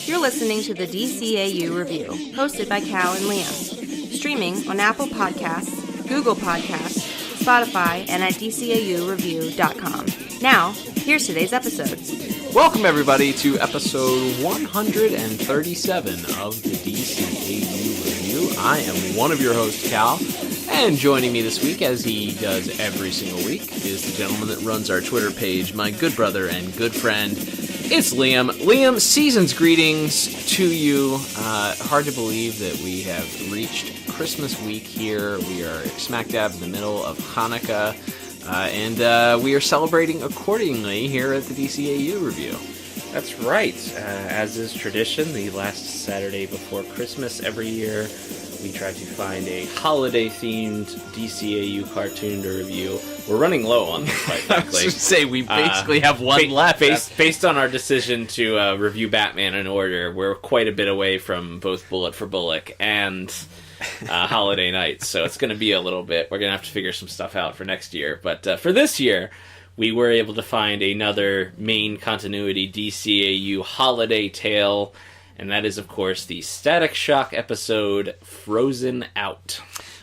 You're listening to the DCAU Review, hosted by Cal and Liam. Streaming on Apple Podcasts, Google Podcasts, Spotify, and at DCAUreview.com. Now, here's today's episode. Welcome, everybody, to episode 137 of the DCAU Review. I am one of your hosts, Cal, and joining me this week, as he does every single week, is the gentleman that runs our Twitter page, my good brother and good friend. It's Liam. Liam, season's greetings to you. Hard to believe that we have reached Christmas week here. We are smack dab in the middle of Hanukkah, and we are celebrating accordingly here at the DCAU Review. That's right. As is tradition, the last Saturday before Christmas every year, we try to find a holiday-themed DCAU cartoon to review. We're running low on this, quite frankly. I was say, we basically have one left. Based on our decision to review Batman in order, we're quite a bit away from both Bullet for Bullock and Holiday Nights, so it's going to be a little bit. We're going to have to figure some stuff out for next year. But for this year, we were able to find another main continuity DCAU holiday tale, and that is, of course, the Static Shock episode, Frozen Out.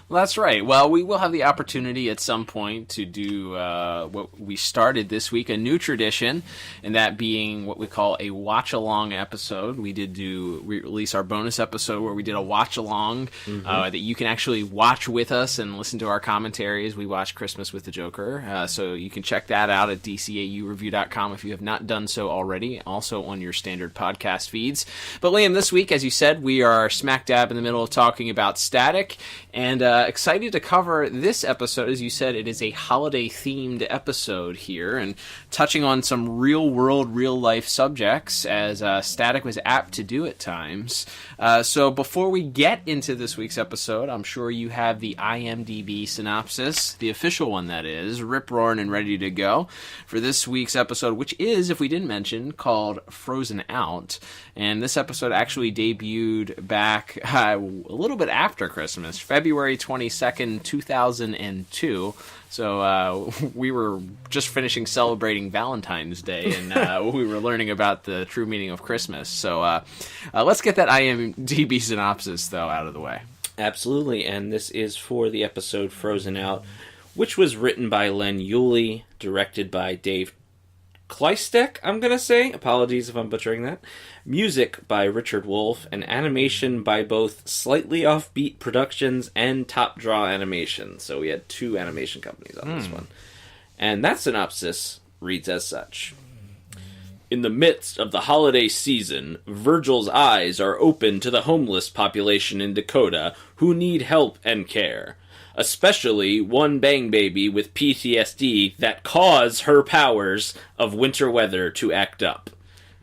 Well, that's right. Well, we will have the opportunity at some point to do what we started this week, a new tradition, and that being what we call a watch-along episode. We release our bonus episode where we did a watch-along that you can actually watch with us and listen to our commentary as we watch Christmas with the Joker. So you can check that out at DCAUreview.com if you have not done so already, also on your standard podcast feeds. But Liam, this week, as you said, we are smack dab in the middle of talking about Static, and excited to cover this episode. As you said, it is a holiday-themed episode here, and touching on some real-world, real-life subjects, as Static was apt to do at times. So before we get into this week's episode, I'm sure you have the IMDb synopsis, the official one that is, rip-roaring and ready to go for this week's episode, which is, if we didn't mention, called Frozen Out. And this episode actually debuted back a little bit after Christmas, February 22nd, 2002. So we were just finishing celebrating Valentine's Day, and we were learning about the true meaning of Christmas. So let's get that IMDb synopsis, though, out of the way. Absolutely, and this is for the episode Frozen Out, which was written by Len Yulee, directed by Dave Kleistek, I'm going to say. Apologies if I'm butchering that. Music by Richard Wolff, and animation by both Slightly Offbeat Productions and Top Draw Animation. So we had two animation companies on this one. And that synopsis reads as such. In the midst of the holiday season, Virgil's eyes are open to the homeless population in Dakota who need help and care. Especially one bang baby with PTSD that cause her powers of winter weather to act up.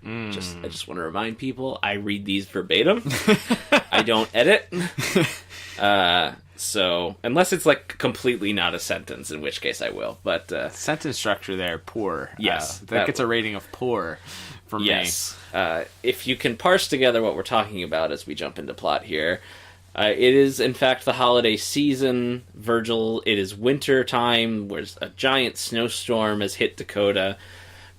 I just want to remind people, I read these verbatim. I don't edit. So, unless it's like completely not a sentence, in which case I will. But sentence structure there, poor. Yes. That gets a rating of poor from me. If you can parse together what we're talking about as we jump into plot here, it is, in fact, the holiday season. Virgil, it is winter time, where a giant snowstorm has hit Dakota.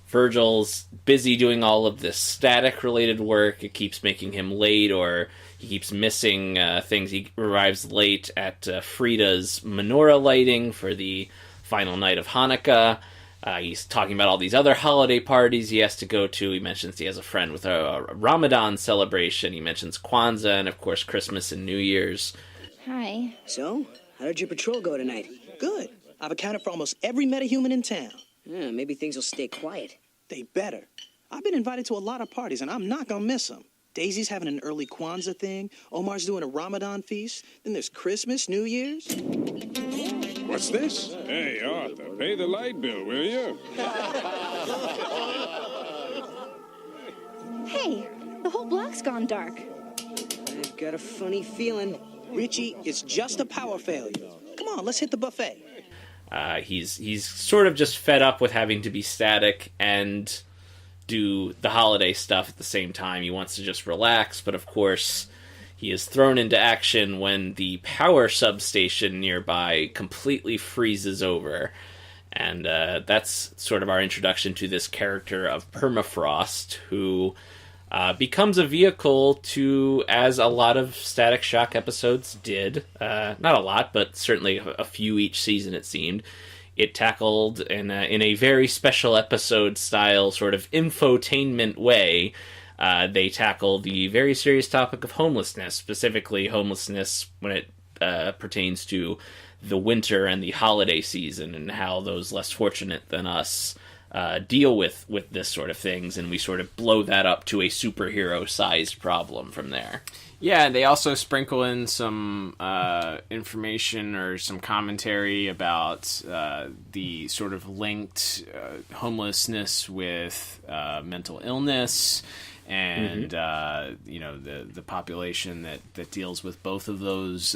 Virgil's busy doing all of this static-related work. It keeps making him late, or he keeps missing things. He arrives late at Frida's menorah lighting for the final night of Hanukkah. He's talking about all these other holiday parties he has to go to. He mentions he has a friend with a Ramadan celebration. He mentions Kwanzaa and, of course, Christmas and New Year's. Hi. So, how did your patrol go tonight? Good. I've accounted for almost every metahuman in town. Yeah, maybe things will stay quiet. They better. I've been invited to a lot of parties, and I'm not gonna miss them. Daisy's having an early Kwanzaa thing. Omar's doing a Ramadan feast. Then there's Christmas, New Year's. What's this? Hey, Arthur, pay the light bill, will you? Hey, the whole block's gone dark. I've got a funny feeling. Richie, it's just a power failure. Come on, let's hit the buffet. He's sort of just fed up with having to be static and do the holiday stuff at the same time. He wants to just relax, but of course he is thrown into action when the power substation nearby completely freezes over. And that's sort of our introduction to this character of Permafrost, who becomes a vehicle to, as a lot of Static Shock episodes did, not a lot, but certainly a few each season it seemed, it tackled in a very special episode style sort of infotainment way. They tackle the very serious topic of homelessness, specifically homelessness when it pertains to the winter and the holiday season, and how those less fortunate than us deal with this sort of things, and we sort of blow that up to a superhero-sized problem from there. Yeah, they also sprinkle in some information or some commentary about the sort of linked homelessness with mental illness, and the population that deals with both of those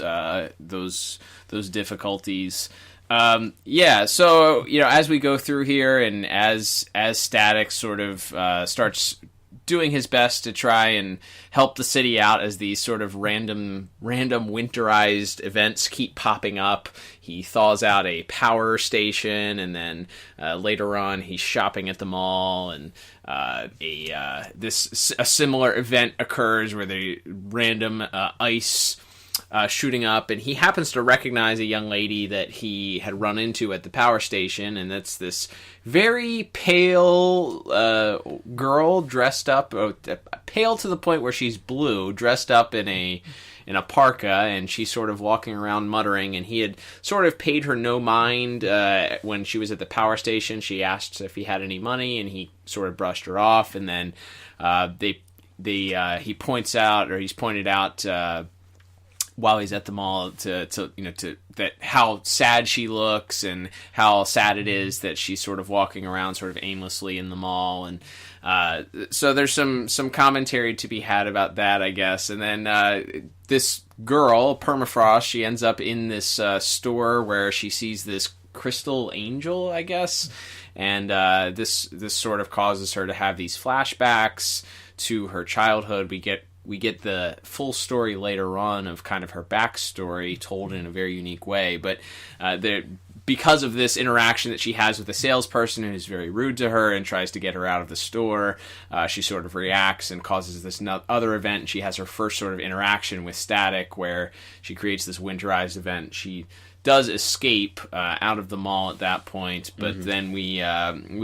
difficulties. So as we go through here, and as Static sort of starts doing his best to try and help the city out as these sort of random winterized events keep popping up. He thaws out a power station, and then later on he's shopping at the mall, and a similar event occurs where the random ice shooting up, and he happens to recognize a young lady that he had run into at the power station, and that's this very pale girl dressed up, pale to the point where she's blue, dressed up in a parka, and she's sort of walking around muttering, and he had sort of paid her no mind when she was at the power station. She asked if he had any money, and he sort of brushed her off, and then he's pointed out while he's at the mall to that how sad she looks, and how sad it is that she's sort of walking around sort of aimlessly in the mall, and so there's some commentary to be had about that, I guess. And then this girl, Permafrost, she ends up in this store where she sees this crystal angel, I guess, and this sort of causes her to have these flashbacks to her childhood. We get the full story later on of kind of her backstory told in a very unique way, but because of this interaction that she has with the salesperson who's very rude to her and tries to get her out of the store, she sort of reacts and causes this other event, and she has her first sort of interaction with Static, where she creates this winterized event. She does escape out of the mall at that point, but then we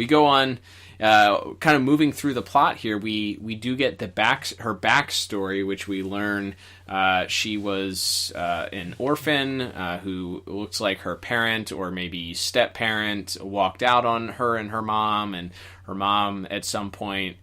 go on. Kind of moving through the plot here, we do get her backstory, which we learn she was an orphan who looks like her parent or maybe step-parent walked out on her and her mom, and her mom at some point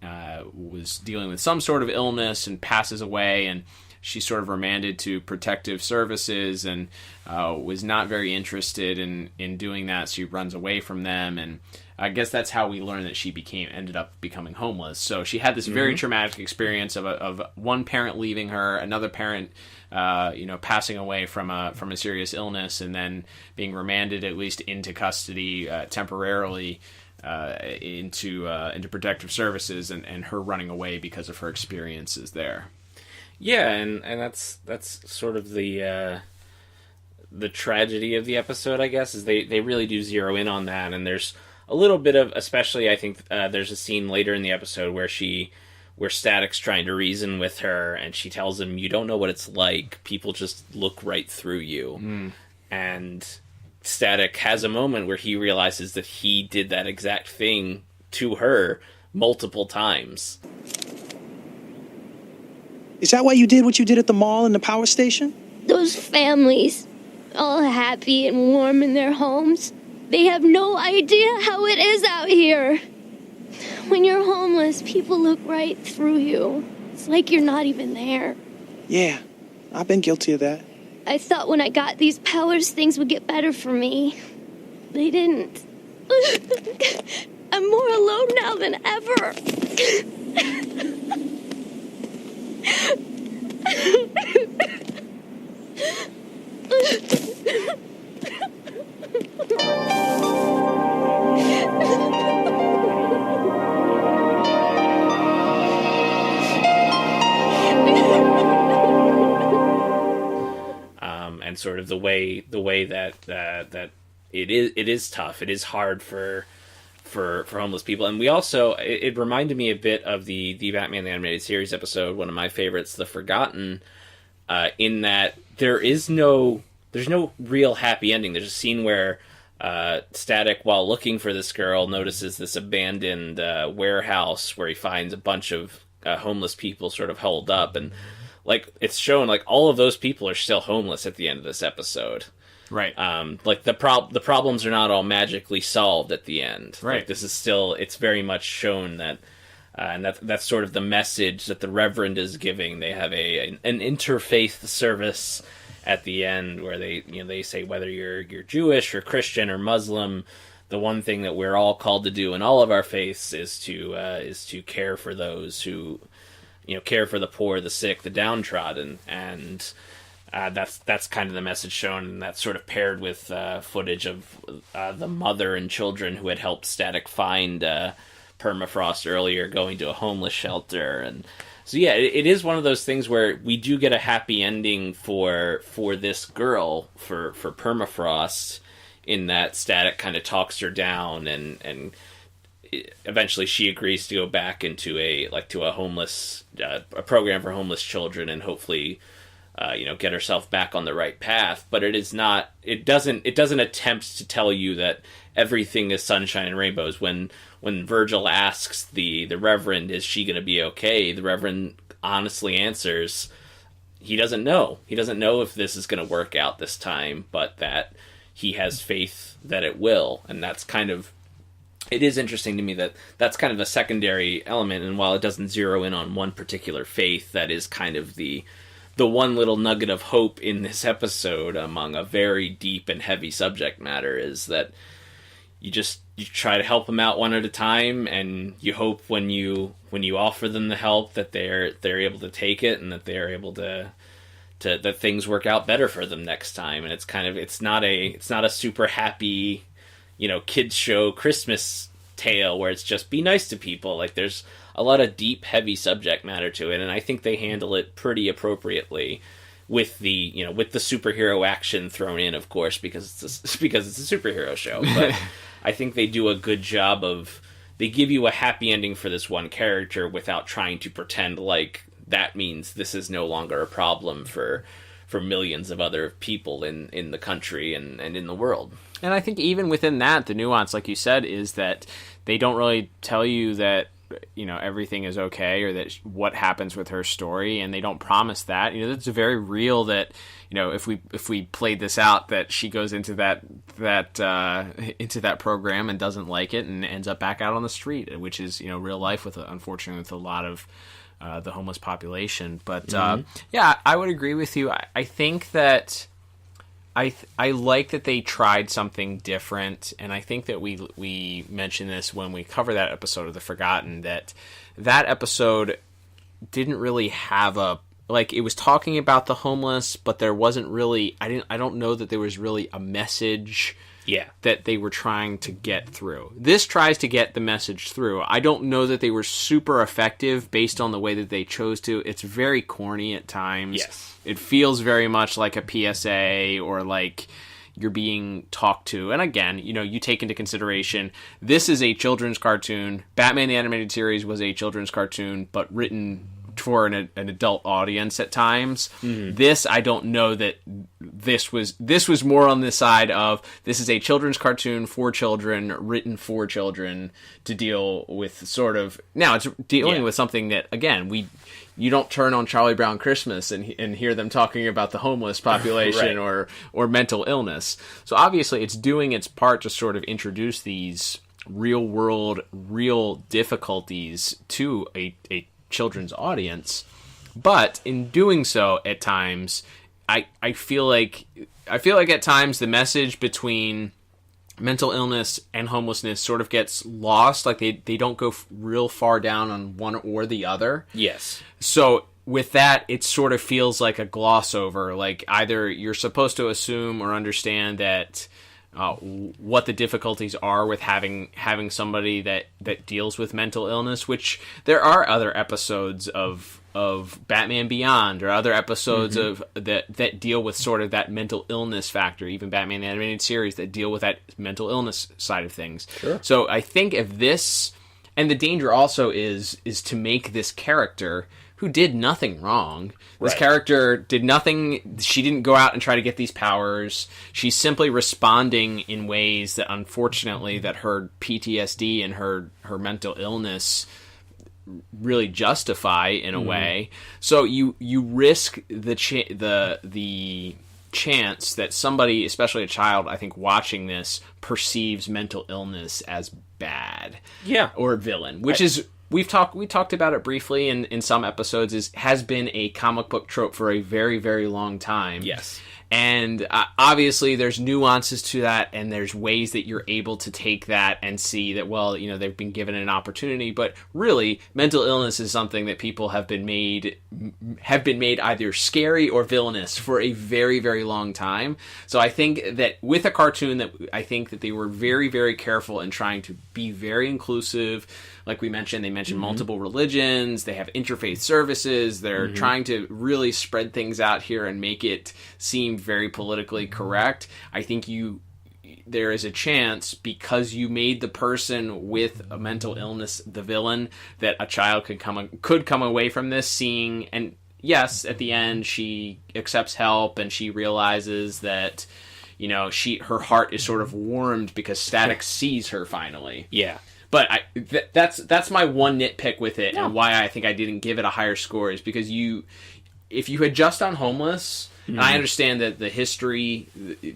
was dealing with some sort of illness and passes away, and she's sort of remanded to protective services, and was not very interested in doing that, so she runs away from them, and I guess that's how we learn that she ended up becoming homeless. So she had this very traumatic experience of one parent leaving her, another parent, passing away from a serious illness, and then being remanded at least into custody temporarily into protective services, and her running away because of her experiences there. Yeah, and that's sort of the tragedy of the episode, I guess, is they really do zero in on that, and there's a little bit of, especially I think there's a scene later in the episode where Static's trying to reason with her, and she tells him, "You don't know what it's like. People just look right through you." And Static has a moment where he realizes that he did that exact thing to her multiple times. Is that why you did what you did at the mall and the power station? Those families, all happy and warm in their homes, they have no idea how it is out here. When you're homeless, people look right through you. It's like you're not even there. Yeah, I've been guilty of that. I thought when I got these powers, things would get better for me. They didn't. I'm more alone now than ever. And sort of the way that it is tough. It is hard for for homeless people. And we also, it reminded me a bit of the Batman the Animated Series episode, one of my favorites, The Forgotten, in that there's no real happy ending. There's a scene where Static, while looking for this girl, notices this abandoned warehouse where he finds a bunch of homeless people sort of holed up, and like it's shown like all of those people are still homeless at the end of this episode. Right. Like the problems are not all magically solved at the end. Right. Like this is still, it's very much shown that, and that's sort of the message that the Reverend is giving. They have an interfaith service at the end where they say whether you're Jewish or Christian or Muslim, the one thing that we're all called to do in all of our faiths is to care for those who, care for the poor, the sick, the downtrodden, and that's kind of the message shown, and that's sort of paired with footage of the mother and children who had helped Static find Permafrost earlier, going to a homeless shelter. And so yeah, it is one of those things where we do get a happy ending for this girl, for Permafrost, in that Static kind of talks her down, and eventually she agrees to go back into a homeless a program for homeless children, and hopefully get herself back on the right path. But it doesn't attempt to tell you that everything is sunshine and rainbows. When Virgil asks the Reverend, is she going to be okay? The Reverend honestly answers, he doesn't know. He doesn't know if this is going to work out this time, but that he has faith that it will. And that's kind of, it is interesting to me that that's kind of a secondary element. And while it doesn't zero in on one particular faith, that is kind of the one little nugget of hope in this episode, among a very deep and heavy subject matter, is that you try to help them out one at a time, and you hope when you offer them the help that they're able to take it, and that they're able to that things work out better for them next time. And it's not a super happy, kids show Christmas tale where it's just be nice to people. Like there's a lot of deep, heavy subject matter to it, and I think they handle it pretty appropriately with the superhero action thrown in, of course, because it's a superhero show. But I think they do a good job of, they give you a happy ending for this one character without trying to pretend like that means this is no longer a problem for millions of other people in the country and in the world. And I think even within that, the nuance, like you said, is that they don't really tell you that everything is okay, or that what happens with her story, and they don't promise that. It's very real that if we played this out, that she goes into that program and doesn't like it and ends up back out on the street, which is real life unfortunately with a lot of the homeless population. But yeah, I would agree with you. I think that I like that they tried something different, and I think that we mentioned this when we covered that episode of The Forgotten, that episode didn't really have it was talking about the homeless, but there wasn't really, I don't know that there was really a message that they were trying to get through. This tries to get the message through. I don't know that they were super effective based on the way that they chose to. It's very corny at times. Yes. It feels very much like a PSA, or like you're being talked to. And again, you take into consideration, this is a children's cartoon. Batman the Animated Series was a children's cartoon, but written for an adult audience at times. Mm-hmm. This, I don't know that this was more on the side of, this is a children's cartoon for children, written for children, to deal with sort of, now it's dealing with something that, again, you don't turn on Charlie Brown Christmas and hear them talking about the homeless population right. or mental illness. So obviously it's doing its part to sort of introduce these real world, real difficulties to a children's audience. But in doing so, at times, I feel like at times the message between mental illness and homelessness sort of gets lost. Like they don't go real far down on one or the other. Yes. So with that, it sort of feels like a gloss over. Like either you're supposed to assume or understand that what the difficulties are with having somebody that deals with mental illness, which there are other episodes of Batman Beyond or other episodes of that deal with sort of that mental illness factor, even Batman the Animated Series that deal with that mental illness side of things. Sure. So I think if this, and the danger also is to make this character who did nothing wrong. This character did nothing. She didn't go out and try to get these powers. She's simply responding in ways that, unfortunately, that her PTSD and her mental illness really justify in a way. So you risk the chance that somebody, especially a child, I think watching this, perceives mental illness as bad, or villain, which is. We talked about it briefly in some episodes. Has been a comic book trope for a very, very long time. Yes. And obviously there's nuances to that, and there's ways that you're able to take that and see that, well, they've been given an opportunity, but really mental illness is something that people have been made either scary or villainous for a very, very long time. So I think that with a cartoon I think that they were very, very careful in trying to be very inclusive. Like we mentioned, they mentioned multiple religions, they have interfaith services, they're trying to really spread things out here and make it seem very politically correct. I think there is a chance, because you made the person with a mental illness the villain, that a child could come away from this seeing, and yes, at the end she accepts help and she realizes that her heart is sort of warmed because Static sees her finally. Yeah. But that's my one nitpick with it, and why I think I didn't give it a higher score is because if you had just done Homeless, and I understand that the history,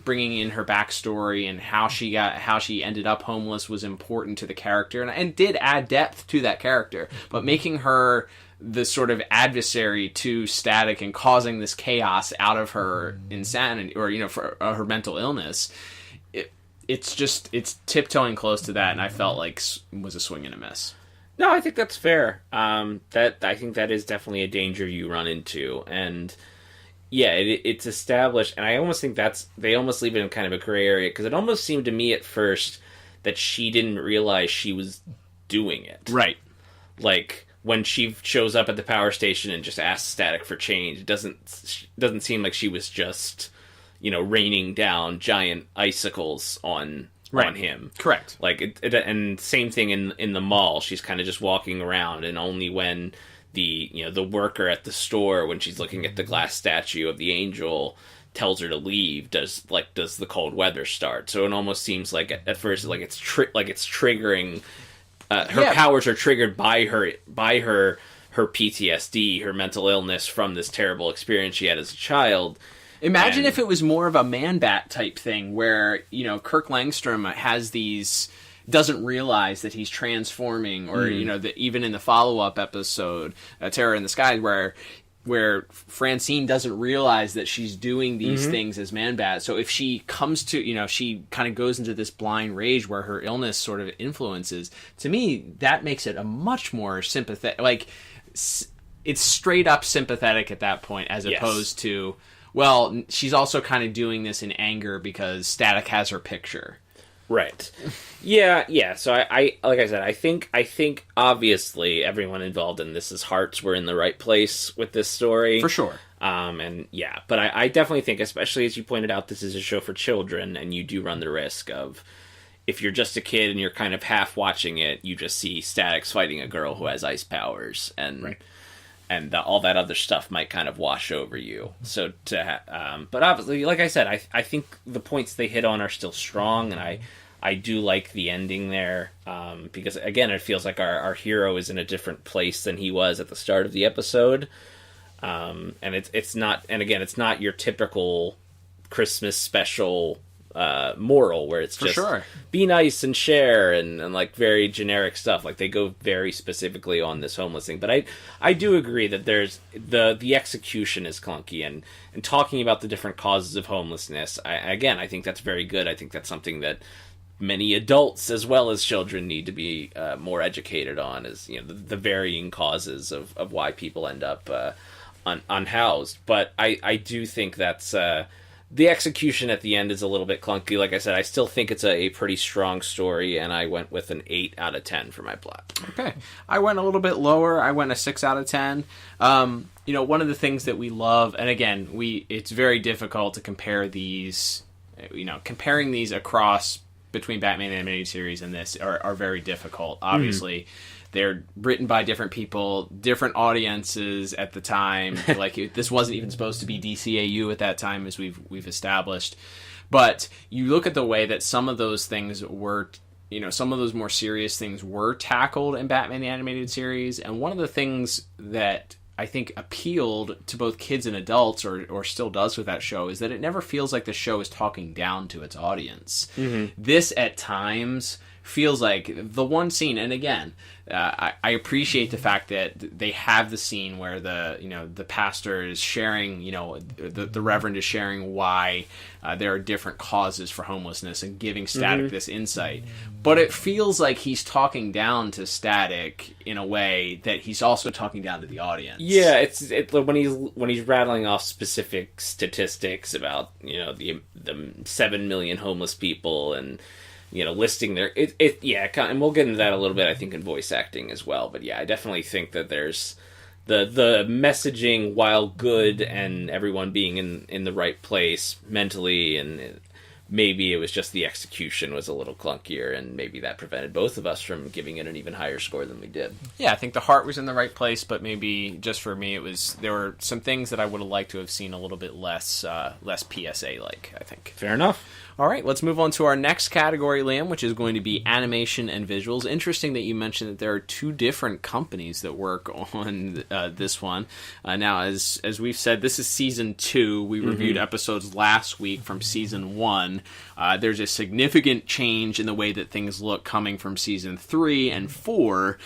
bringing in her backstory and how she ended up homeless was important to the character, and did add depth to that character, but making her the sort of adversary to Static and causing this chaos out of her insanity, or for her mental illness. It's tiptoeing close to that, and I felt like was a swing and a miss. No, I think that's fair. I think that is definitely a danger you run into, and it's established. And I almost think they almost leave it in kind of a gray area, because it almost seemed to me at first that she didn't realize she was doing it. Right. Like when she shows up at the power station and just asks Static for change, it doesn't seem like she was just raining down giant icicles on him. Correct. Like and same thing in the mall. She's kind of just walking around, and only when the worker at the store, when she's looking at the glass statue of the angel, tells her to leave, does the cold weather start. So it almost seems like at first it's triggering. Her powers are triggered by her PTSD, her mental illness from this terrible experience she had as a child. Imagine if it was more of a Man-Bat type thing where, Kirk Langstrom doesn't realize that he's transforming, or, even in the follow-up episode, Terror in the Sky, where Francine doesn't realize that she's doing these things as Man-Bat. So if she comes to, she kind of goes into this blind rage where her illness sort of influences, to me, that makes it a much more sympathetic, like, it's straight up sympathetic at that point, as opposed to, well, she's also kind of doing this in anger because Static has her picture. Right. Yeah. So I like I said, I think obviously everyone involved in this' hearts were in the right place with this story. For sure. But I definitely think, especially as you pointed out, this is a show for children, and you do run the risk of, if you're just a kid and you're kind of half watching it, you just see Static's fighting a girl who has ice powers, and right. And all that other stuff might kind of wash over you. So but obviously, like I said, I think the points they hit on are still strong, and I do like the ending there, because again, it feels like our hero is in a different place than he was at the start of the episode, and it's not your typical Christmas special moral where it's just be nice and share and like very generic stuff. Like they go very specifically on this homeless thing, but I do agree that there's the execution is clunky, and talking about the different causes of homelessness, I think that's very good. I think that's something that many adults as well as children need to be more educated on, is the varying causes of why people end up unhoused. But I do think that's the execution at the end is a little bit clunky. Like I said, I still think it's a pretty strong story, and I went with an 8 out of 10 for my plot. Okay. I went a little bit lower. I went a 6 out of 10. One of the things that we love, and again, it's very difficult to compare these, comparing these across between Batman animated series and this are very difficult. Obviously, they're written by different people, different audiences at the time. Like, this wasn't even supposed to be DCAU at that time, as we've established. But you look at the way that some of those things were, some of those more serious things were tackled in Batman the Animated Series, and one of the things that I think appealed to both kids and adults, or still does with that show, is that it never feels like the show is talking down to its audience. This, at times, feels like the one scene, and again, I appreciate the fact that they have the scene where the pastor is sharing, the reverend is sharing why there are different causes for homelessness and giving Static this insight. But it feels like he's talking down to Static in a way that he's also talking down to the audience. Yeah, when he's rattling off specific statistics about the 7 million homeless people and listing their and we'll get into that a little bit, I think, in voice acting as well. But yeah, I definitely think that there's the messaging, while good, and everyone being in the right place mentally, and maybe it was just the execution was a little clunkier, and maybe that prevented both of us from giving it an even higher score than we did. Yeah, I think the heart was in the right place, but maybe just for me, there were some things that I would have liked to have seen a little bit less PSA-like, I think. Fair enough. All right, let's move on to our next category, Liam, which is going to be animation and visuals. Interesting that you mentioned that there are 2 different companies that work on this one. Now, as we've said, this is Season 2. We reviewed episodes last week from Season 1. There's a significant change in the way that things look coming from Season 3 and 4.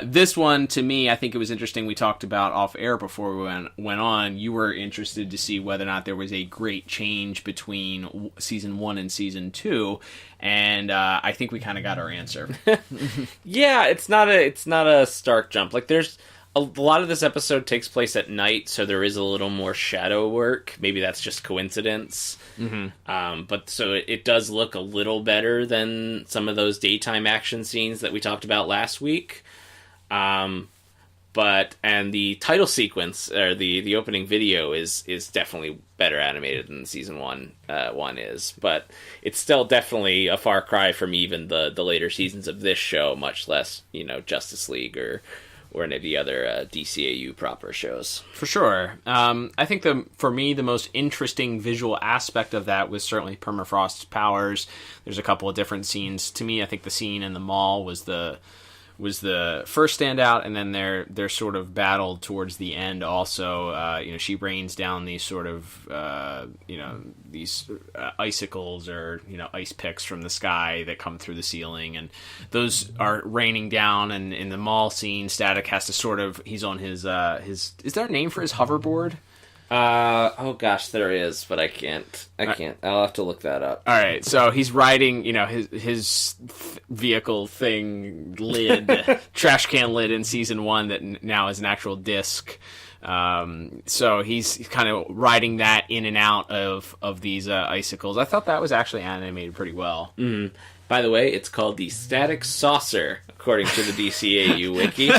This one, to me, I think it was interesting. We talked about off-air before we went on. You were interested to see whether or not there was a great change between Season 1 and Season 2, and I think we kind of got our answer. Yeah, it's not a stark jump. Like, there's a lot of this episode takes place at night, so there is a little more shadow work. Maybe that's just coincidence. But so it does look a little better than some of those daytime action scenes that we talked about last week. And the title sequence, or the opening video, is definitely better animated than Season 1 is. But it's still definitely a far cry from even the later seasons of this show, much less, Justice League or any of the other DCAU proper shows. For sure. I think for me, the most interesting visual aspect of that was certainly Permafrost's powers. There's a couple of different scenes. To me, I think the scene in the mall was the first standout, and then their sort of battle towards the end also. She rains down these sort of these icicles or ice picks from the sky that come through the ceiling, and those are raining down. And in the mall scene, Static has to he's on his is there a name for his hoverboard? Oh gosh, there is, but I can't. I'll have to look that up. All right, so he's riding, his vehicle thing lid, trash can lid in Season 1 that now is an actual disc. So he's kind of riding that in and out of these icicles. I thought that was actually animated pretty well. By the way, it's called the Static Saucer, according to the DCAU wiki.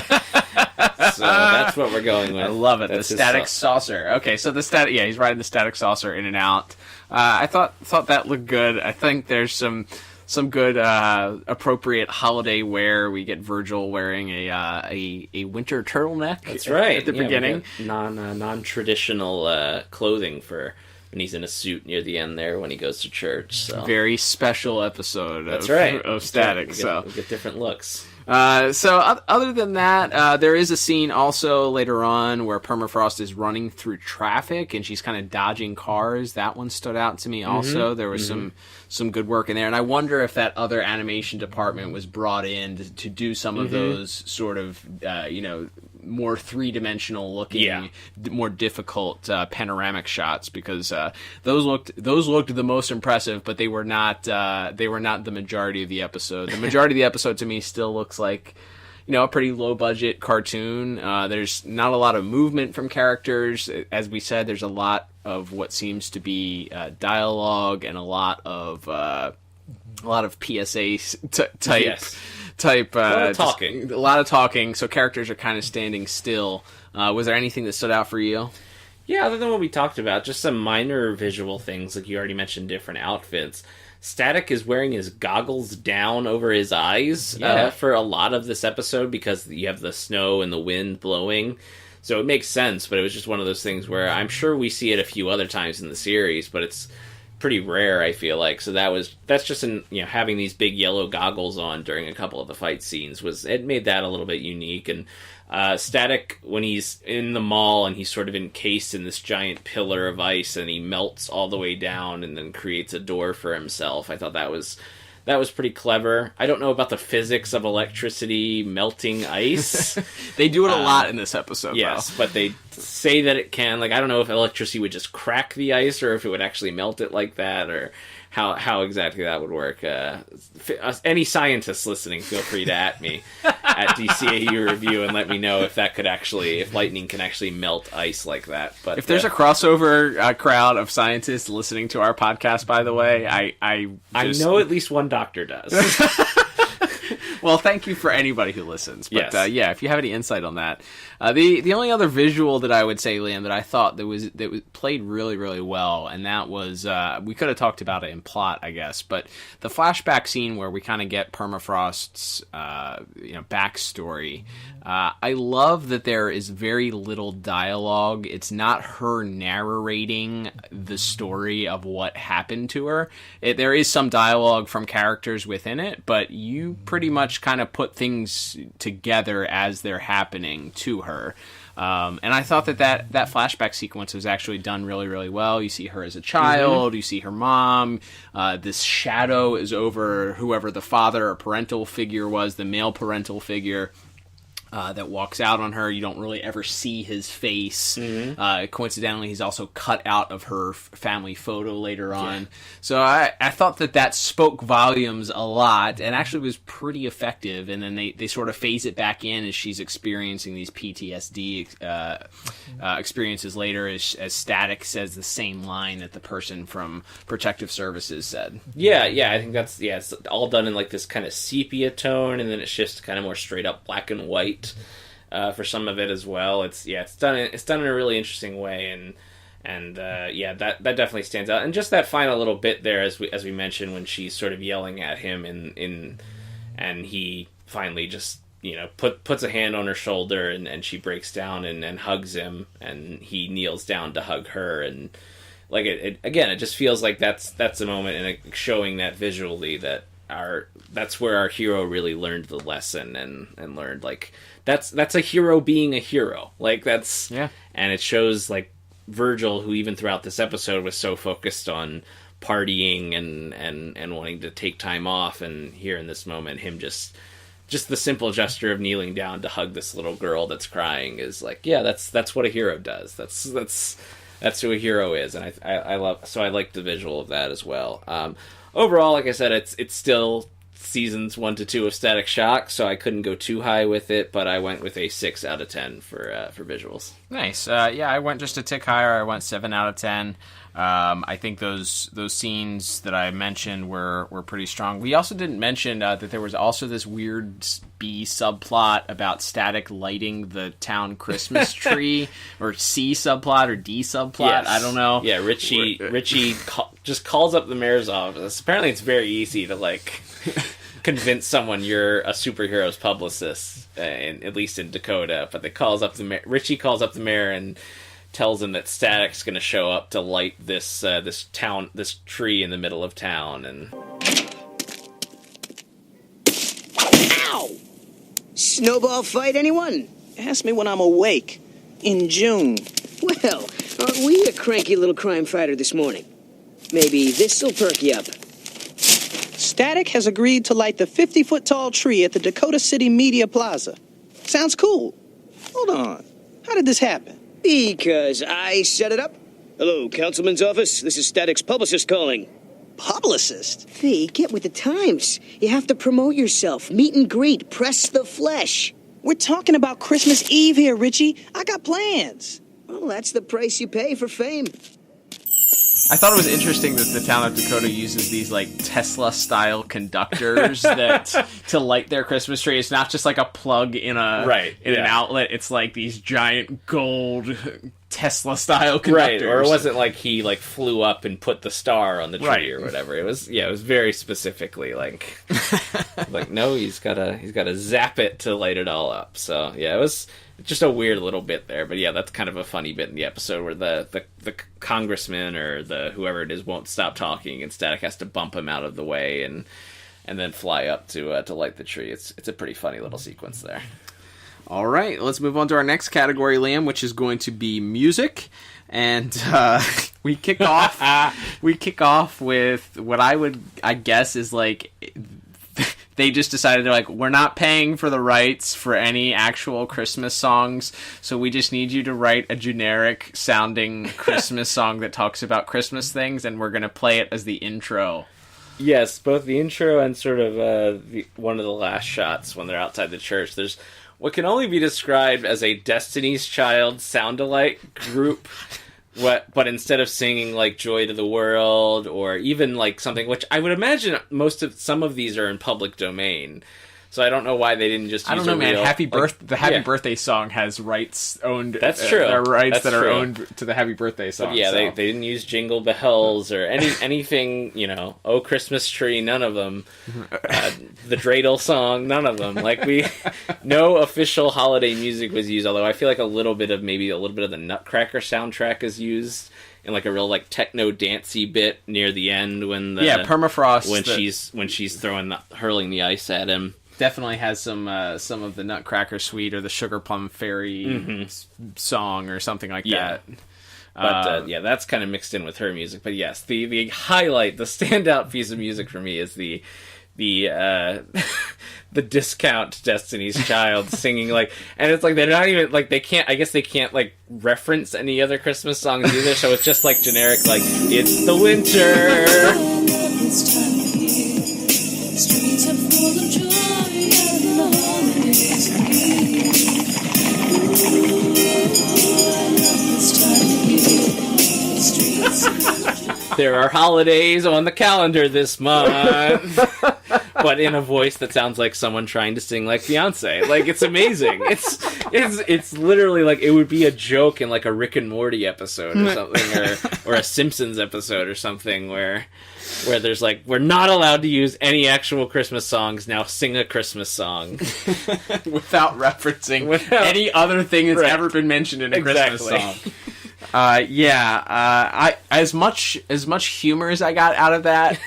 So that's what we're going with. I love it. That's the Static Saucer. Okay, so he's riding the Static Saucer in and out. I thought that looked good. I think there's some good appropriate holiday wear. We get Virgil wearing a winter turtleneck. That's right. At the beginning, non-traditional clothing for when he's in a suit near the end there when he goes to church. So very special episode. That's right. Of Static. We get different looks. So other than that, there is a scene also later on where Permafrost is running through traffic and she's kind of dodging cars. That one stood out to me also. There was some good work in there. And I wonder if that other animation department was brought in to do some of those sort of, more three-dimensional looking, more difficult panoramic shots, because those looked the most impressive, but they were not the majority of the episode. The majority of the episode to me still looks like a pretty low-budget cartoon. There's not a lot of movement from characters. As we said, there's a lot of what seems to be dialogue and a lot of PSA type. Yes. Type a lot of talking. A lot of talking, so characters are kind of standing still. Was there anything that stood out for you? Yeah, other than what we talked about, just some minor visual things, like you already mentioned different outfits. Static is wearing his goggles down over his eyes for a lot of this episode because you have the snow and the wind blowing. So it makes sense, but it was just one of those things where I'm sure we see it a few other times in the series, but it's pretty rare, I feel like. So that's just having these big yellow goggles on during a couple of the fight scenes it made that a little bit unique. And Static, when he's in the mall and he's sort of encased in this giant pillar of ice and he melts all the way down and then creates a door for himself, I thought that was pretty clever. I don't know about the physics of electricity melting ice. They do it a lot in this episode, yes, though. But they say that it can. Like, I don't know if electricity would just crack the ice or if it would actually melt it like that, or how exactly that would work. Any scientists listening, feel free to at me at DCAU Review and let me know if lightning can actually melt ice like that. But if there's a crossover crowd of scientists listening to our podcast, by the way, I know at least one doctor does. Well, thank you for anybody who listens. But yes. If you have any insight on that. The only other visual that I would say, Liam, that I thought that was played really, really well, and that was, we could have talked about it in plot, I guess, but the flashback scene where we kind of get Permafrost's backstory. I love that there is very little dialogue. It's not her narrating the story of what happened to her. There is some dialogue from characters within it, but you pretty much kind of put things together as they're happening to her. And I thought that flashback sequence was actually done really, really well. You see her as a child, you see her mom, this shadow is over whoever the father or parental figure was, the male parental figure. That walks out on her. You don't really ever see his face. Coincidentally, he's also cut out of her family photo later on. Yeah. So I thought that spoke volumes a lot and actually was pretty effective. And then they sort of phase it back in as she's experiencing these PTSD experiences later as Static says the same line that the person from Protective Services said. Yeah, I think it's all done in like this kind of sepia tone, and then it shifts to kind of more straight up black and white. For some of it as well. It's done in a really interesting way, and that definitely stands out. And just that final little bit there, as we mentioned, when she's sort of yelling at him and he finally just puts a hand on her shoulder and she breaks down and hugs him, and he kneels down to hug her, and like it just feels like that's a moment and showing that visually that's where our hero really learned the lesson and learned like that's a hero being a hero. Like that's and it shows like Virgil, who even throughout this episode was so focused on partying and wanting to take time off, and here in this moment him just the simple gesture of kneeling down to hug this little girl that's crying is like, that's what a hero does. That's who a hero is, and I like the visual of that as well. Overall, like I said, it's still seasons 1 to 2 of Static Shock, so I couldn't go too high with it, but I went with a 6 out of 10 for visuals. Nice. I went just a tick higher. I went 7 out of 10. I think those scenes that I mentioned were pretty strong. We also didn't mention that there was also this weird B subplot about Static lighting the town Christmas tree, or C subplot or D subplot. Yes. I don't know. Yeah, Richie just calls up the mayor's office. Apparently, it's very easy to like convince someone you're a superhero's publicist, at least in Dakota. But Richie calls up the mayor and tells him that Static's going to show up to light this tree in the middle of town. And ow! Snowball fight, anyone? Ask me when I'm awake. In June. Well, aren't we a cranky little crime fighter this morning? Maybe this'll perk you up. Static has agreed to light the 50-foot-tall tree at the Dakota City Media Plaza. Sounds cool. Hold on. How did this happen? Because I set it up. Hello, Councilman's office. This is Static's publicist calling. Publicist? Hey, get with the times. You have to promote yourself, meet and greet, press the flesh. We're talking about Christmas Eve here, Richie. I got plans. Well, that's the price you pay for fame. I thought it was interesting that the town of Dakota uses these like Tesla-style conductors to light their Christmas tree. It's not just like a plug in an outlet. It's like these giant gold Tesla-style conductors. Right, or it wasn't like he like flew up and put the star on the tree or whatever. It was very specifically like no, he's gotta zap it to light it all up. So yeah, it was just a weird little bit there, but yeah, that's kind of a funny bit in the episode where the congressman or the whoever it is won't stop talking, and Static has to bump him out of the way and then fly up to light the tree. It's a pretty funny little sequence there. All right, let's move on to our next category, Liam, which is going to be music, and we kick off with what I guess is like. They just decided they're like, we're not paying for the rights for any actual Christmas songs, so we just need you to write a generic sounding Christmas song that talks about Christmas things, and we're going to play it as the intro. Yes, both the intro and sort of one of the last shots when they're outside the church. There's what can only be described as a Destiny's Child sound-alike group. But instead of singing like "Joy to the World" or even like something, which I would imagine some of these are in public domain, so I don't know why they didn't just. I don't know, man. The Happy Birthday song has rights owned. That's true. There are rights That's that true. are owned to the Happy Birthday song. But yeah, so. they didn't use Jingle Bells or anything. Oh Christmas Tree, none of them. The Dreidel song, none of them. No official holiday music was used. Although I feel like a little bit of the Nutcracker soundtrack is used in like a real like techno dancey bit near the end when Permafrost when she's hurling the ice at him. Definitely has some of the Nutcracker Suite or the Sugar Plum Fairy song or something like that. But that's kind of mixed in with her music. But yes, the highlight, the standout piece of music for me is the discount Destiny's Child singing and it's like they're not even they can't reference any other Christmas songs either. So it's just like generic it's the winter. Streets are full of joy and the holidays There are holidays on the calendar this month, but in a voice that sounds like someone trying to sing like Beyonce. It's amazing. It's literally it would be a joke in a Rick and Morty episode or something, or a Simpsons episode or something where there's we're not allowed to use any actual Christmas songs, now sing a Christmas song. Without referencing any other thing that's ever been mentioned in a Christmas song. As much humor as I got out of that,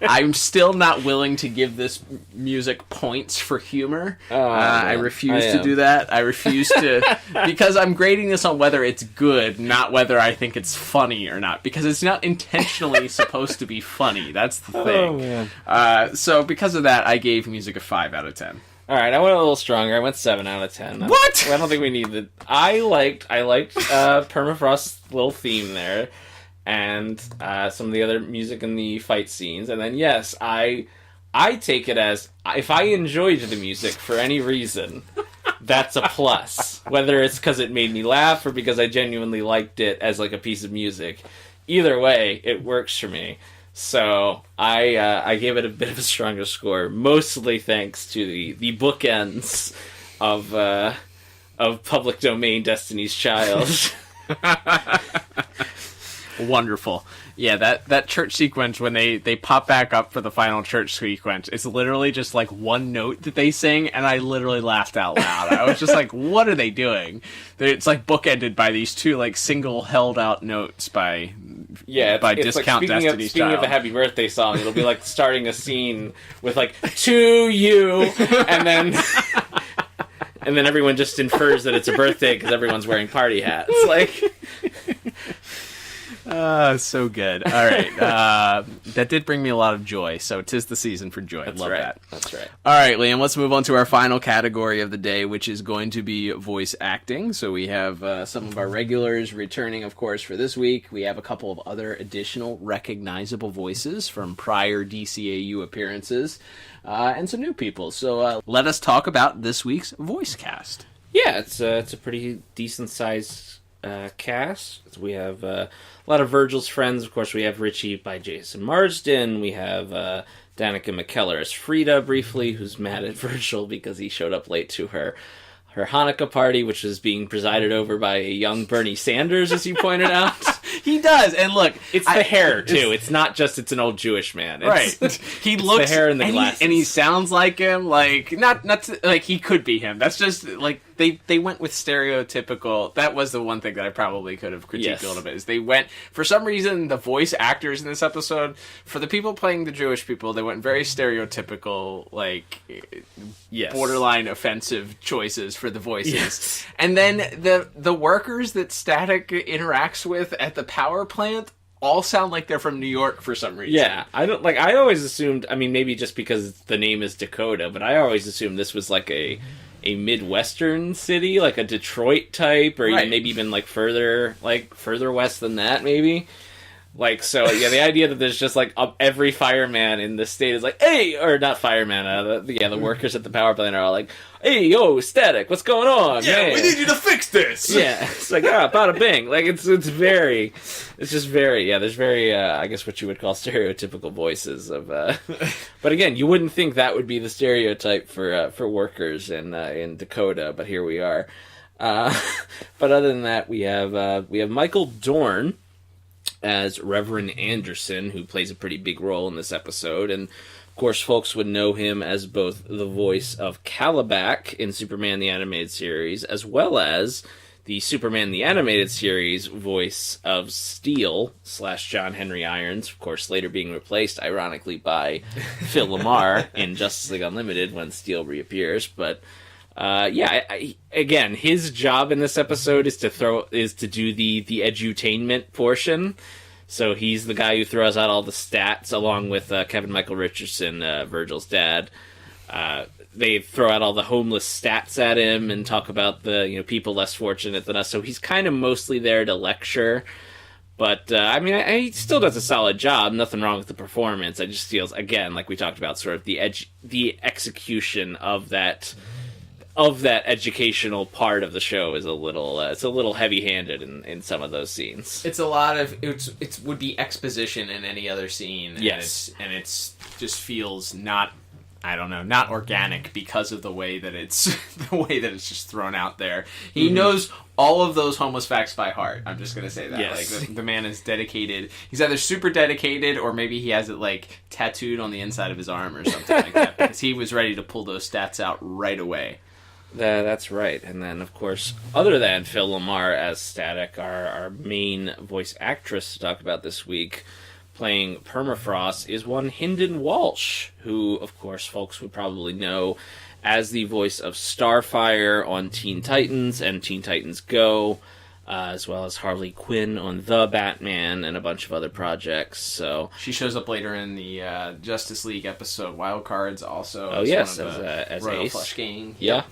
I'm still not willing to give this music points for humor. I refuse to do that. I refuse to, because I'm grading this on whether it's good, not whether I think it's funny or not, because it's not intentionally supposed to be funny. That's the thing. So because of that, I gave music a 5 out of 10. All right, I went a little stronger. I went 7 out of 10. What? I don't think we need the. I liked Permafrost's little theme there, and some of the other music in the fight scenes. And then yes, I take it as if I enjoyed the music for any reason, that's a plus. Whether it's because it made me laugh or because I genuinely liked it as a piece of music, either way, it works for me. So I gave it a bit of a stronger score, mostly thanks to the bookends of public domain Destiny's Child. Wonderful. Yeah, that church sequence when they pop back up for the final church sequence, it's literally just one note that they sing, and I literally laughed out loud. I was just what are they doing? It's bookended by these two single held out notes by discount Destiny's Child. Speaking of the Happy Birthday song, it'll be starting a scene with to you, and then everyone just infers that it's a birthday because everyone's wearing party hats. So good. All right. That did bring me a lot of joy, so 'tis the season for joy. That's Love right. that. That's right. All right, Liam, let's move on to our final category of the day, which is going to be voice acting. So we have some of our regulars returning, of course, for this week. We have a couple of other additional recognizable voices from prior DCAU appearances, and some new people. So let us talk about this week's voice cast. Yeah, it's a pretty decent sized cast. We have a lot of Virgil's friends. Of course, we have Richie by Jason Marsden. We have Danica McKellar as Frida briefly, who's mad at Virgil because he showed up late to her Hanukkah party, which is being presided over by a young Bernie Sanders, as you pointed out. He does, and look, It's the hair too. It's not just it's an old Jewish man. It's, right. He looks the hair and the and glasses, and he sounds like him. Like not like he could be him. That's just like they went with stereotypical. That was the one thing that I probably could have critiqued Yes. a little bit. Is they went for some reason the voice actors in this episode for the people playing the Jewish people. They went very stereotypical, like Yes. borderline offensive choices for the voices. Yes. And then the workers that Static interacts with at the power plant all sound like they're from New York for some reason. Yeah, I always assumed. I mean, maybe just because the name is Dakota, but I always assumed this was like a Midwestern city, like a Detroit type, or Right. maybe even further west than that, maybe. Like, so, yeah, the idea that there's just, every fireman in the state is like, hey, or not fireman, the workers at the power plant are all like, hey, yo, Static, what's going on? Yeah, man? we need you to fix this. Yeah, it's like, bada bing. Like, it's just very, there's very, I guess what you would call stereotypical voices of, but again, you wouldn't think that would be the stereotype for workers in Dakota, but here we are. But other than that, we have Michael Dorn as Reverend Anderson, who plays a pretty big role in this episode, and of course folks would know him as both the voice of Calabac in Superman the Animated Series, as well as the Superman the Animated Series voice of Steel / John Henry Irons, of course later being replaced, ironically, by Phil Lamar in Justice League Unlimited when Steel reappears, but again, his job in this episode is to do the edutainment portion. So he's the guy who throws out all the stats along with Kevin Michael Richardson, Virgil's dad. They throw out all the homeless stats at him and talk about the people less fortunate than us. So he's kind of mostly there to lecture. But he still does a solid job. Nothing wrong with the performance. I just feels, again, like we talked about, sort of the execution of that educational part of the show is a little heavy-handed in some of those scenes. It's a lot of it would be exposition in any other scene. Yes, and it's just feels not organic because of the way that it's just thrown out there. He knows all of those homeless facts by heart. I'm just gonna say that. Yes. Like the man is dedicated. He's either super dedicated or maybe he has it tattooed on the inside of his arm or something like that. Because he was ready to pull those stats out right away. That's right. And then, of course, other than Phil Lamar as Static, our main voice actress to talk about this week, playing Permafrost, is one Hynden Walsh, who, of course, folks would probably know as the voice of Starfire on Teen Titans and Teen Titans Go, as well as Harley Quinn on The Batman and a bunch of other projects. So she shows up later in the Justice League episode Wild Cards also. Oh, yes, as Royal Ace. Flush Gang. Yeah.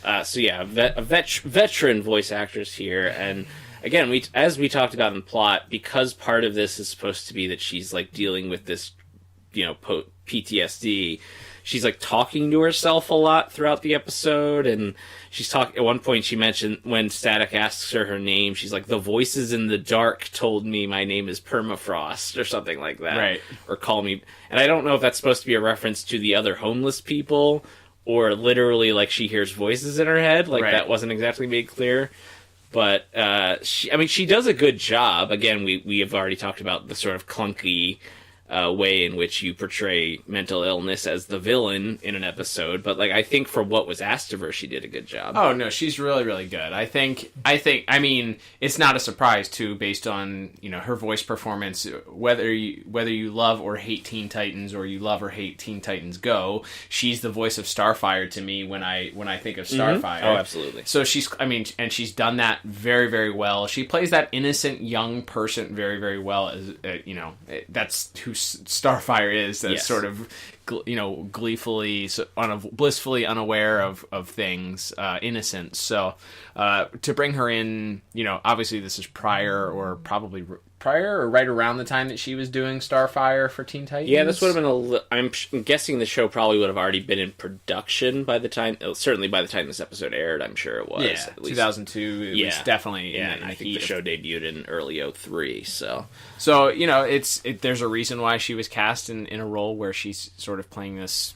Veteran voice actors here, and again, as we talked about in plot, because part of this is supposed to be that she's dealing with this, PTSD. She's talking to herself a lot throughout the episode, and she's talking. At one point, she mentioned when Static asks her name, she's like, "The voices in the dark told me my name is Permafrost," or something like that, right? Or call me. And I don't know if that's supposed to be a reference to the other homeless people, or literally she hears voices in her head. Right. That wasn't exactly made clear. But she does a good job. Again, we have already talked about the sort of clunky way in which you portray mental illness as the villain in an episode, but like I think for what was asked of her, she did a good job. Oh no, she's really, really good. I mean, it's not a surprise too, based on her voice performance. Whether you love or hate Teen Titans, or you love or hate Teen Titans Go, she's the voice of Starfire to me when I think of Starfire. Oh, absolutely. So she's done that very, very well. She plays that innocent young person very, very well. As that's who Starfire is. That's sort of gleefully, blissfully unaware of things, innocent. So to bring her in, obviously this is prior or right around the time that she was doing Starfire for Teen Titans. Yeah, this would have been I'm guessing the show probably would have already been in production by the time, certainly by the time this episode aired, I'm sure it was. Yeah, at least 2002, it was definitely and I think the show debuted in early 2003, so there's a reason why she was cast in a role where she's sort of playing this,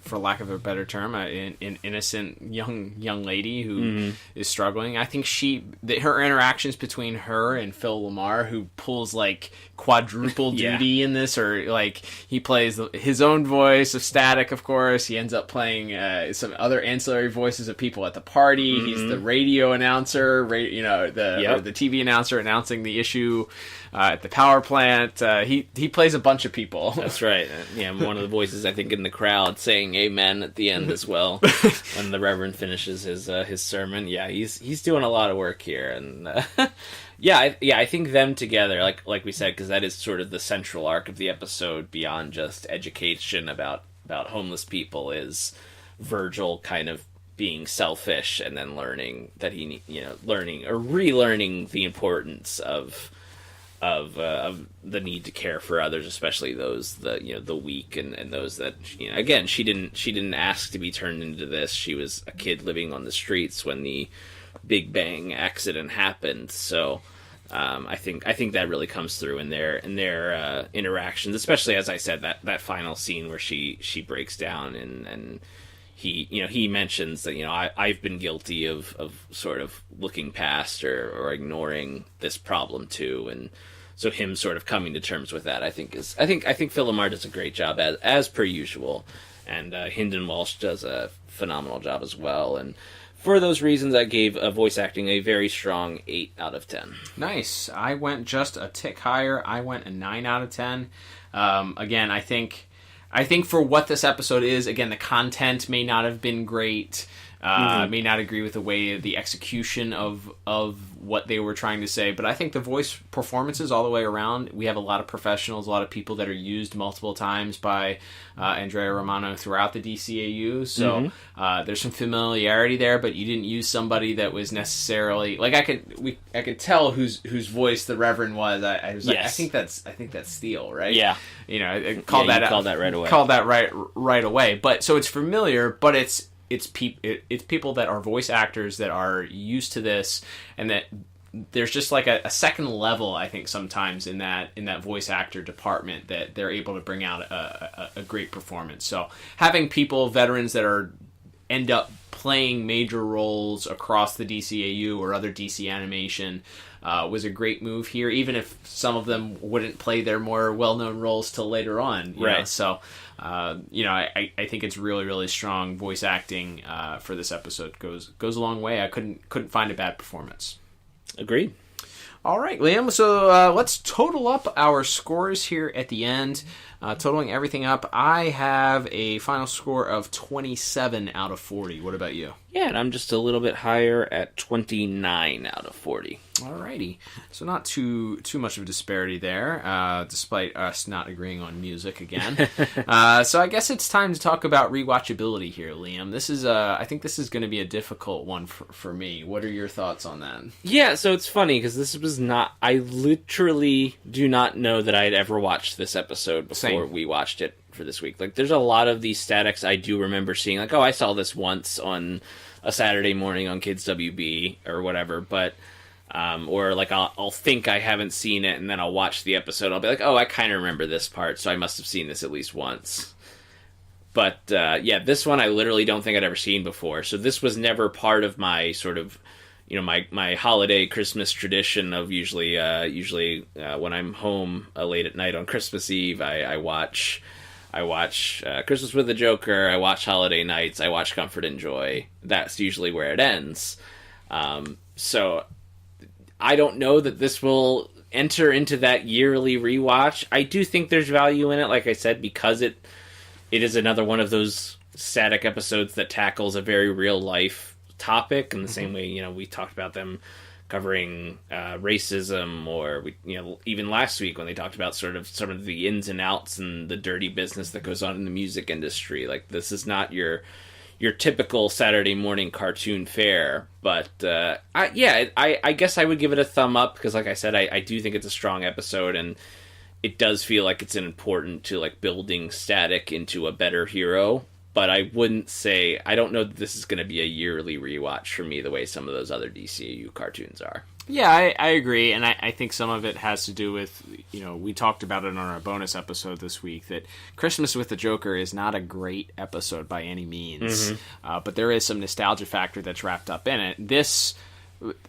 for lack of a better term, an innocent young lady who is struggling. I think her interactions between her and Phil LaMarr, who pulls like quadruple duty in this, or like he plays his own voice of Static, of course. He ends up playing some other ancillary voices of people at the party. He's the radio announcer, or the TV announcer announcing the issue at the power plant. He plays a bunch of people. That's right. Yeah, one of the voices I think in the crowd saying "Amen" at the end as well when the Reverend finishes his sermon. Yeah, he's doing a lot of work here, and I think them together, like we said, because that is sort of the central arc of the episode, beyond just education about homeless people, is Virgil kind of being selfish and then learning that learning or relearning the importance of the need to care for others, especially those the weak and those that again she didn't ask to be turned into this. She was a kid living on the streets when the Big Bang accident happened. So I think that really comes through in their interactions, especially, as I said, that final scene where she breaks down and he mentions that I've been guilty of sort of looking past or ignoring this problem too, and so him sort of coming to terms with that I think Phil LaMarr does a great job as per usual, and Hynden Walsh does a phenomenal job as well, and for those reasons I gave voice acting a very strong 8 out of 10. Nice. I went just a tick higher. I went a 9 out of 10. Again, I think for what this episode is, again, the content may not have been great. May not agree with the way the execution of what they were trying to say, but I think the voice performances all the way around, we have a lot of professionals, a lot of people that are used multiple times by Andrea Romano throughout the DCAU, so there's some familiarity there, but you didn't use somebody that was necessarily like I could tell whose voice the Reverend was. I was like, I think that's Steele, right? Yeah, called that right away. Called that right away. But so it's familiar, but it's people that are voice actors that are used to this, and that there's just like a second level, I think, sometimes in that voice actor department that they're able to bring out a great performance. So having veterans that end up playing major roles across the DCAU or other DC animation was a great move here, even if some of them wouldn't play their more well-known roles till later on. Right. So I think it's really, really strong voice acting for this episode. Goes a long way. I couldn't find a bad performance. Agreed. All right, Liam. So let's total up our scores here at the end. Totaling everything up, I have a final score of 27 out of 40. What about you? Yeah, and I'm just a little bit higher at 29 out of 40. Alrighty. So not too much of a disparity there, despite us not agreeing on music again. So I guess it's time to talk about rewatchability here, Liam. I think this is going to be a difficult one for me. What are your thoughts on that? Yeah, so it's funny, because this was not... I literally do not know that I had ever watched this episode before we watched it for this week. Like, there's a lot of these statics I do remember seeing, like, oh, I saw this once on a Saturday morning on Kids WB or whatever, but... or like I'll think I haven't seen it, and then I'll watch the episode. I'll be like, oh, I kind of remember this part, so I must have seen this at least once. But this one I literally don't think I'd ever seen before. So this was never part of my sort of my holiday Christmas tradition of usually when I'm home late at night on Christmas Eve, I watch Christmas with the Joker, I watch Holiday Nights, I watch Comfort and Joy. That's usually where it ends. So I don't know that this will enter into that yearly rewatch. I do think there's value in it, like I said, because it is another one of those static episodes that tackles a very real life topic in the same way, we talked about them covering racism, or even last week when they talked about sort of some of the ins and outs and the dirty business that goes on in the music industry. Like, this is not your typical Saturday morning cartoon fare, but I guess I would give it a thumb up, because like I said, I do think it's a strong episode, and it does feel like it's important to like building Static into a better hero. But I wouldn't say, I don't know that this is going to be a yearly rewatch for me the way some of those other DCAU cartoons are. Yeah, I agree, and I think some of it has to do with, we talked about it on our bonus episode this week, that Christmas with the Joker is not a great episode by any means, but there is some nostalgia factor that's wrapped up in it. This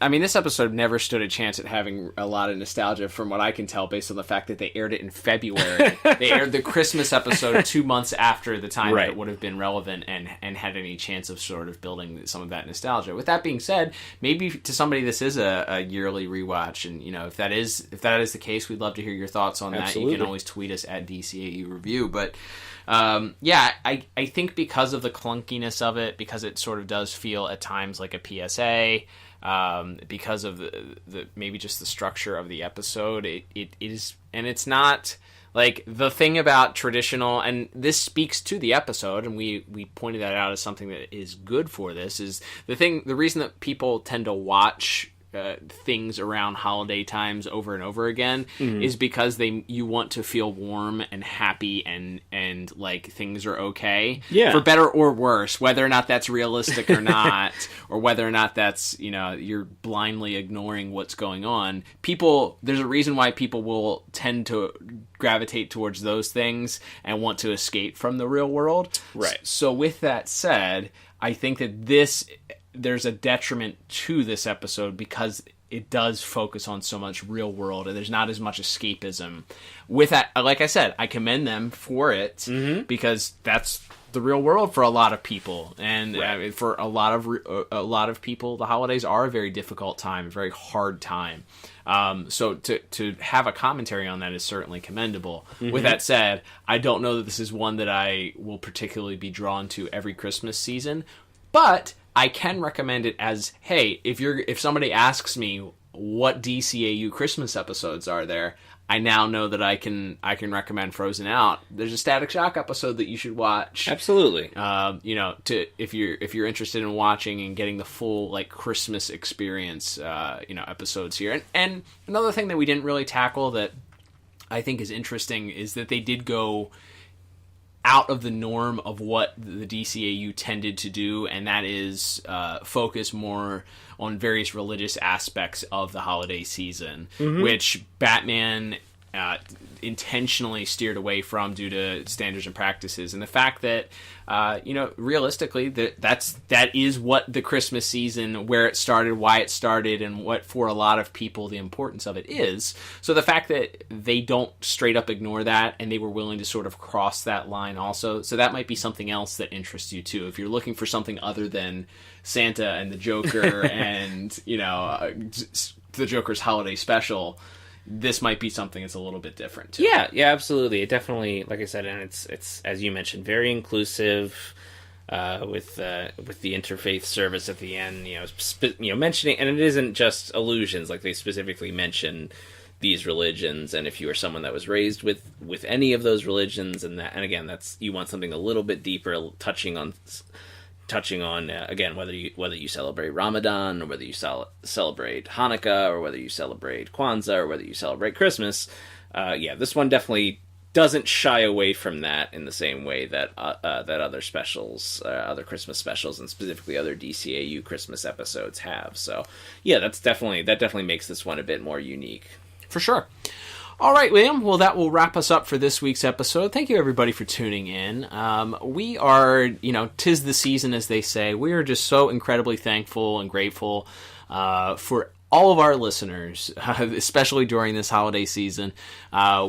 episode never stood a chance at having a lot of nostalgia, from what I can tell, based on the fact that they aired it in February. They aired the Christmas episode 2 months after the time that it would have been relevant and had any chance of sort of building some of that nostalgia. With that being said, maybe to somebody this is a yearly rewatch, and if that is the case, we'd love to hear your thoughts on Absolutely. that. You can always tweet us at DCAU Review, but I think because of the clunkiness of it, because it sort of does feel at times like a PSA, because of the maybe just the structure of the episode, it is, and it's not like the thing about traditional, and this speaks to the episode, and we pointed that out as something that is good for this, is the reason that people tend to watch things around holiday times over and over again is because you want to feel warm and happy and like things are okay, for better or worse, whether or not that's realistic or not, or whether or not that's you're blindly ignoring what's going on. There's a reason why people will tend to gravitate towards those things and want to escape from the real world. Right. So with that said, I think that there's a detriment to this episode because it does focus on so much real world, and there's not as much escapism. With that, like I said, I commend them for it, because that's the real world for a lot of people, and for a lot of people, the holidays are a very difficult time, a very hard time. So to have a commentary on that is certainly commendable. With that said, I don't know that this is one that I will particularly be drawn to every Christmas season, but I can recommend it as, hey, if somebody asks me what DCAU Christmas episodes are there, I now know that I can recommend Frozen Out. There's a Static Shock episode that you should watch. Absolutely. If you're interested in watching and getting the full like Christmas experience, episodes here. And another thing that we didn't really tackle that I think is interesting is that they did go out of the norm of what the DCAU tended to do, and that is focus more on various religious aspects of the holiday season, which Batman intentionally steered away from due to standards and practices, and the fact that realistically that is what the Christmas season, where it started, why it started, and what for a lot of people the importance of it is. So the fact that they don't straight up ignore that, and they were willing to sort of cross that line also, so that might be something else that interests you too. If you're looking for something other than Santa and the Joker and the Joker's holiday special, this might be something that's a little bit different too. Yeah, absolutely. It definitely, like I said, and it's as you mentioned, very inclusive, with the interfaith service at the end. Mentioning, and it isn't just allusions. Like, they specifically mention these religions, and if you are someone that was raised with any of those religions, and again, that's, you want something a little bit deeper, touching on again, whether you celebrate Ramadan, or whether you celebrate Hanukkah, or whether you celebrate Kwanzaa, or whether you celebrate Christmas. This one definitely doesn't shy away from that in the same way that other specials, other Christmas specials, and specifically other DCAU Christmas episodes have. So yeah, that definitely makes this one a bit more unique. For sure. All right, Liam. Well, that will wrap us up for this week's episode. Thank you, everybody, for tuning in. We are, 'tis the season, as they say. We are just so incredibly thankful and grateful for all of our listeners, especially during this holiday season.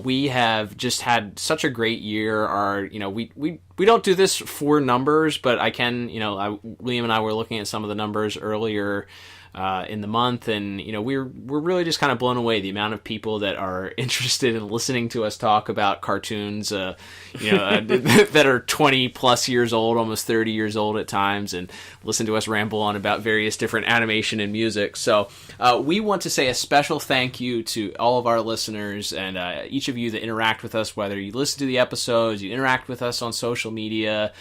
We have just had such a great year. We don't do this for numbers, but Liam and I were looking at some of the numbers earlier in the month, and we're really just kind of blown away the amount of people that are interested in listening to us talk about cartoons that are 20 plus years old, almost 30 years old at times, and listen to us ramble on about various different animation and music. So we want to say a special thank you to all of our listeners and each of you that interact with us, whether you listen to the episodes, you interact with us on social media,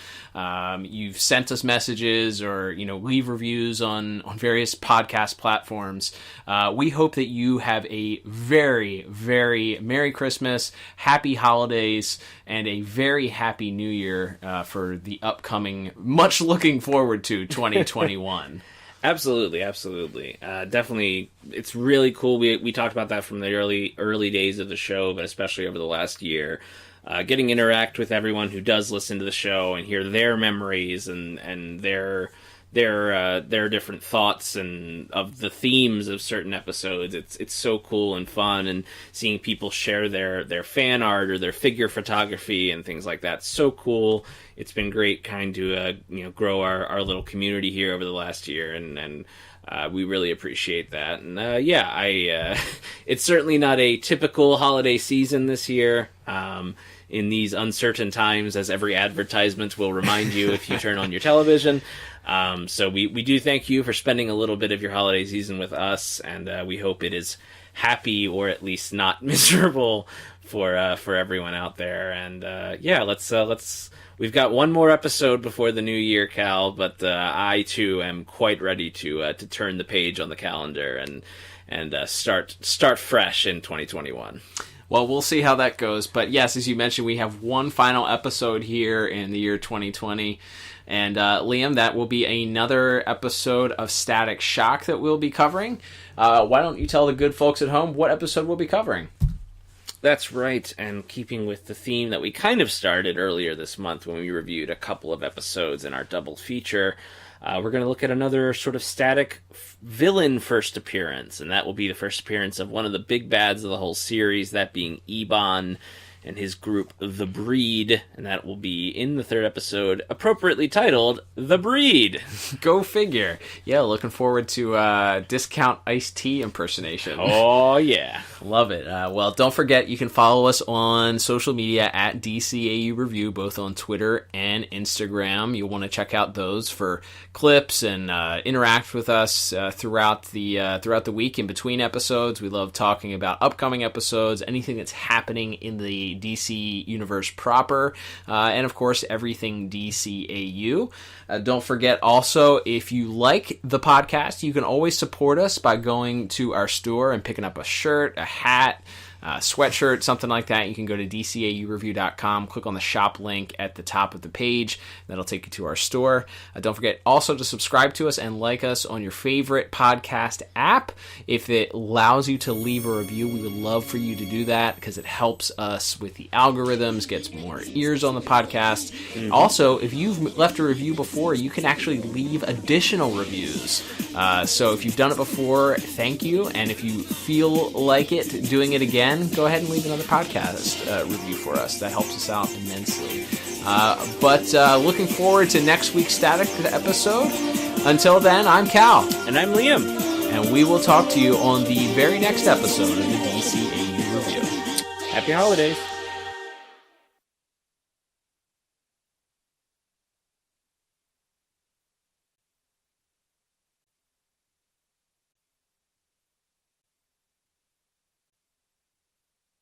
you've sent us messages, or leave reviews on various podcast platforms. We hope that you have a very, very Merry Christmas, Happy Holidays, and a very Happy New Year for the upcoming, much looking forward to 2021. Absolutely. Definitely, it's really cool. We talked about that from the early days of the show, but especially over the last year. Getting interact with everyone who does listen to the show and hear their memories and their different thoughts and of the themes of certain episodes. It's so cool and fun, and seeing people share their fan art or their figure photography and things like that. So cool. It's been great to grow our little community here over the last year, and we really appreciate that. And it's certainly not a typical holiday season this year. In these uncertain times, as every advertisement will remind you if you turn on your television. So we do thank you for spending a little bit of your holiday season with us, and we hope it is happy, or at least not miserable for everyone out there. And let's we've got one more episode before the new year, Cal, but I too am quite ready to turn the page on the calendar and start fresh in 2021. Well, we'll see how that goes. But yes, as you mentioned, we have one final episode here in the year 2020. And Liam, that will be another episode of Static Shock that we'll be covering. Why don't you tell the good folks at home what episode we'll be covering? That's right, and keeping with the theme that we kind of started earlier this month when we reviewed a couple of episodes in our double feature, we're going to look at another sort of Static villain first appearance, and that will be the first appearance of one of the big bads of the whole series, that being Ebon and his group, The Breed, and that will be in the third episode, appropriately titled, The Breed. Go figure. Yeah, looking forward to Discount Iced Tea impersonation. Oh, yeah. Love it. Well, don't forget, you can follow us on social media at DCAU Review, both on Twitter and Instagram. You'll want to check out those for clips and interact with us throughout the week in between episodes. We love talking about upcoming episodes, anything that's happening in the DC universe proper, and of course everything DCAU. Don't forget also, if you like the podcast, you can always support us by going to our store and picking up a shirt, a hat, sweatshirt, something like that. You can go to DCAUreview.com, click on the shop link at the top of the page. That'll take you to our store. Don't forget also to subscribe to us and like us on your favorite podcast app. If it allows you to leave a review, we would love for you to do that, because it helps us with the algorithms, gets more ears on the podcast. Mm-hmm. Also, if you've left a review before, you can actually leave additional reviews. So if you've done it before, thank you. And if you feel like doing it again, go ahead and leave another podcast review for us. That helps us out immensely. But looking forward to next week's Static episode. Until then, I'm Cal. And I'm Liam. And we will talk to you on the very next episode of the DCAU Review. Happy holidays.